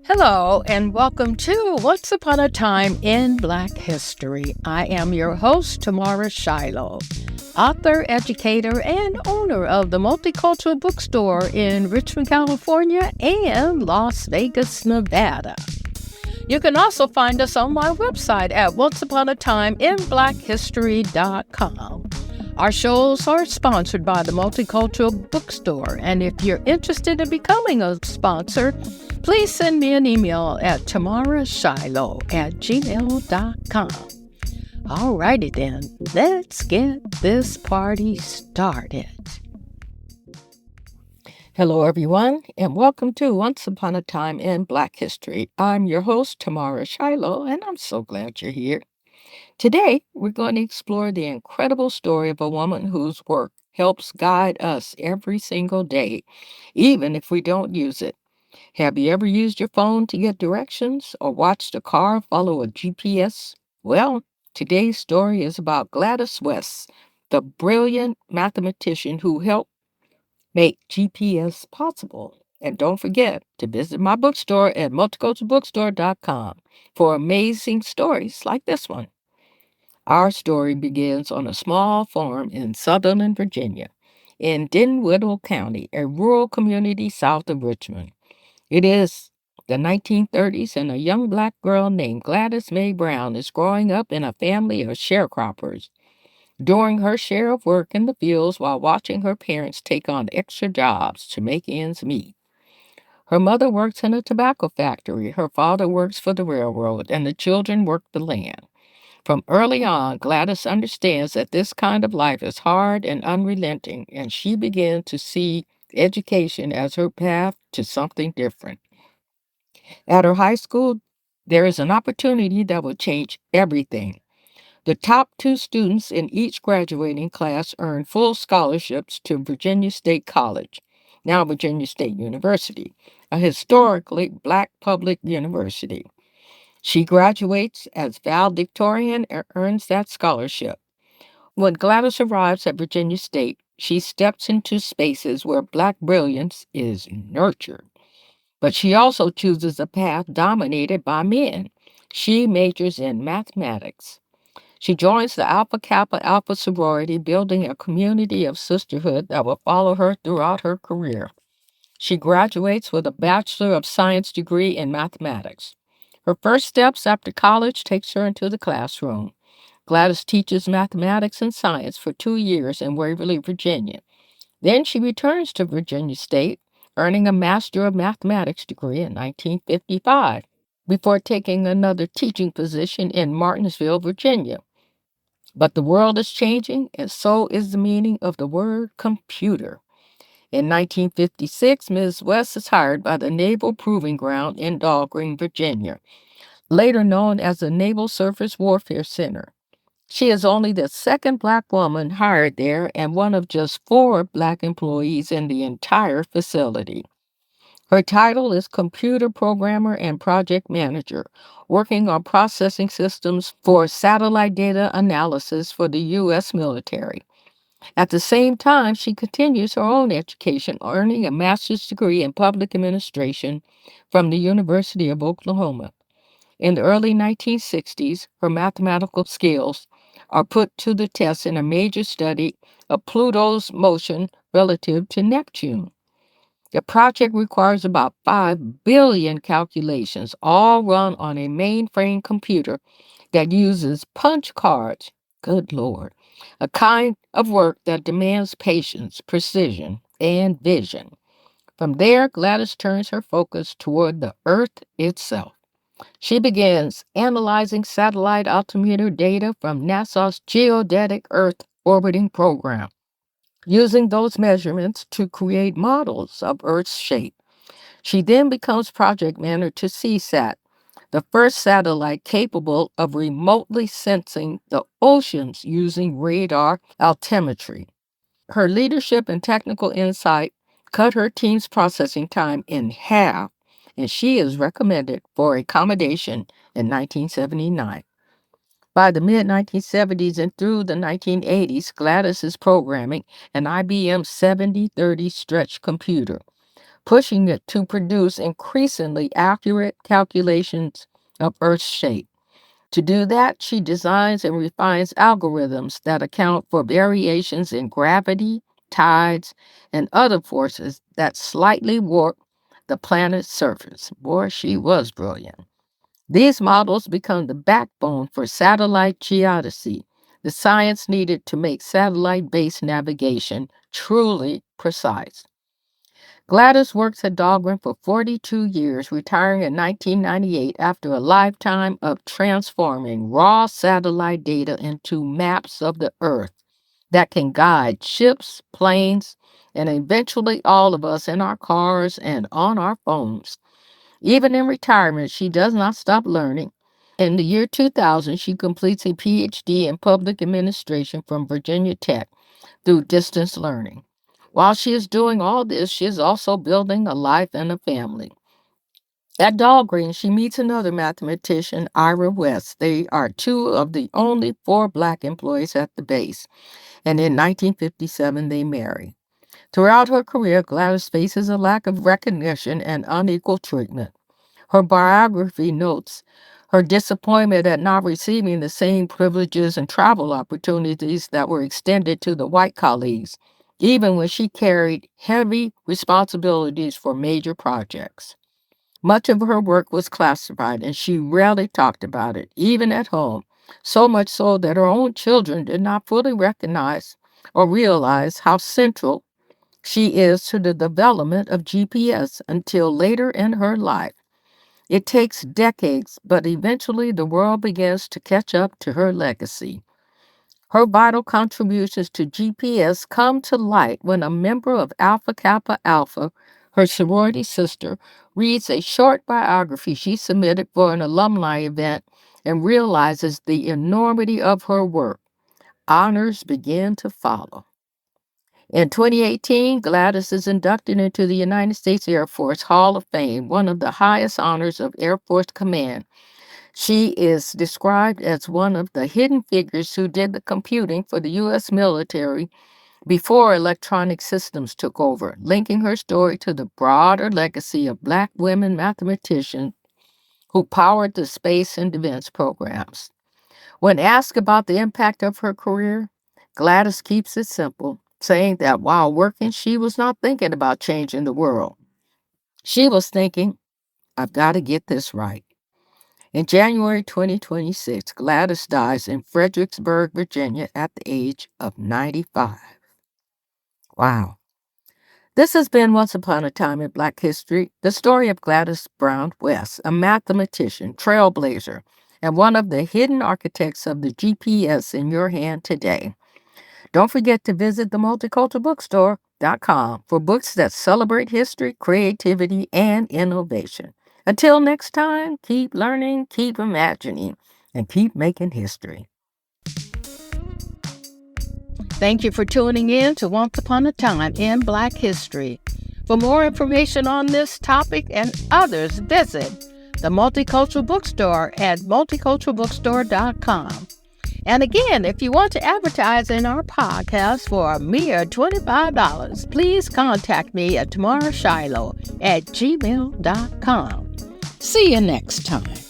Hello, and welcome to Once Upon a Time in Black History. I am your host, Tamara Shiloh, author, educator, and owner of the Multicultural Bookstore in Richmond, California, and Las Vegas, Nevada. You can also find us on my website at onceuponatimeinblackhistory.com. Our shows are sponsored by the Multicultural Bookstore, and if you're interested in becoming a sponsor, please send me an email at tamarashiloh@gmail.com. Alrighty then, let's get this party started. Hello everyone, and welcome to Once Upon a Time in Black History. I'm your host, Tamara Shiloh, and I'm so glad you're here. Today, we're going to explore the incredible story of a woman whose work helps guide us every single day, even if we don't use it. Have you ever used your phone to get directions or watched a car follow a GPS? Well, today's story is about Gladys West, the brilliant mathematician who helped make GPS possible. And don't forget to visit my bookstore at multiculturalbookstore.com for amazing stories like this one. Our story begins on a small farm in Sutherland, Virginia, in Dinwiddie County, a rural community south of Richmond. It is the 1930s, and a young black girl named Gladys Mae Brown is growing up in a family of sharecroppers, doing her share of work in the fields while watching her parents take on extra jobs to make ends meet. Her mother works in a tobacco factory, her father works for the railroad, and the children work the land. From early on, Gladys understands that this kind of life is hard and unrelenting, and she begins to see education as her path to something different. At her high school, there is an opportunity that will change everything. The top two students in each graduating class earn full scholarships to Virginia State College, now Virginia State University, a historically black public university. She graduates as valedictorian and earns that scholarship. When Gladys arrives at Virginia State, she steps into spaces where black brilliance is nurtured. But she also chooses a path dominated by men. She majors in mathematics. She joins the Alpha Kappa Alpha sorority, building a community of sisterhood that will follow her throughout her career. She graduates with a Bachelor of Science degree in mathematics. Her first steps after college takes her into the classroom. Gladys teaches mathematics and science for 2 years in Waverly, Virginia. Then she returns to Virginia State, earning a Master of Mathematics degree in 1955, before taking another teaching position in Martinsville, Virginia. But the world is changing, and so is the meaning of the word computer. In 1956, Ms. West is hired by the Naval Proving Ground in Dahlgren, Virginia, later known as the Naval Surface Warfare Center. She is only the second black woman hired there and one of just 4 black employees in the entire facility. Her title is Computer Programmer and Project Manager, working on processing systems for satellite data analysis for the U.S. military. At the same time, she continues her own education, earning a master's degree in public administration from the University of Oklahoma. In the early 1960s, her mathematical skills are put to the test in a major study of Pluto's motion relative to Neptune. The project requires about 5 billion calculations, all run on a mainframe computer that uses punch cards. Good Lord. A kind of work that demands patience, precision, and vision. From there, Gladys turns her focus toward the Earth itself. She begins analyzing satellite altimeter data from NASA's Geodetic Earth Orbiting Program, using those measurements to create models of Earth's shape. She then becomes project manager to CSAT, the first satellite capable of remotely sensing the oceans using radar altimetry. Her leadership and technical insight cut her team's processing time in half, and she is recommended for accommodation in 1979. By the mid-1970s and through the 1980s, Gladys is programming an IBM 7030 stretch computer, pushing it to produce increasingly accurate calculations of Earth's shape. To do that, she designs and refines algorithms that account for variations in gravity, tides, and other forces that slightly warp the planet's surface. Boy, she was brilliant. These models become the backbone for satellite geodesy, the science needed to make satellite-based navigation truly precise. Gladys works at Dahlgren for 42 years, retiring in 1998 after a lifetime of transforming raw satellite data into maps of the Earth that can guide ships, planes, and eventually all of us in our cars and on our phones. Even in retirement, she does not stop learning. In the year 2000, she completes a PhD in public administration from Virginia Tech through distance learning. While she is doing all this, she is also building a life and a family. At Dahlgren, she meets another mathematician, Ira West. They are two of the only four Black employees at the base, and in 1957 they marry. Throughout her career, Gladys faces a lack of recognition and unequal treatment. Her biography notes her disappointment at not receiving the same privileges and travel opportunities that were extended to the white colleagues, even when she carried heavy responsibilities for major projects. Much of her work was classified, and she rarely talked about it, even at home, so much so that her own children did not fully recognize or realize how central she is to the development of GPS until later in her life. It takes decades, but eventually the world begins to catch up to her legacy. Her vital contributions to GPS come to light when a member of Alpha Kappa Alpha, her sorority sister, reads a short biography she submitted for an alumni event and realizes the enormity of her work. Honors begin to follow. In 2018, Gladys is inducted into the United States Air Force Hall of Fame, one of the highest honors of Air Force Command. She is described as one of the hidden figures who did the computing for the U.S. military before electronic systems took over, linking her story to the broader legacy of Black women mathematicians who powered the space and defense programs. When asked about the impact of her career, Gladys keeps it simple, saying that while working, she was not thinking about changing the world. She was thinking, I've got to get this right. In January 2026, Gladys dies in Fredericksburg, Virginia, at the age of 95. Wow. This has been Once Upon a Time in Black History, the story of Gladys Brown West, a mathematician, trailblazer, and one of the hidden architects of the GPS in your hand today. Don't forget to visit themulticulturalbookstore.com for books that celebrate history, creativity, and innovation. Until next time, keep learning, keep imagining, and keep making history. Thank you for tuning in to Once Upon a Time in Black History. For more information on this topic and others, visit the Multicultural Bookstore at multiculturalbookstore.com. And again, if you want to advertise in our podcast for a mere $25, please contact me at Tamara Shiloh at gmail.com. See you next time.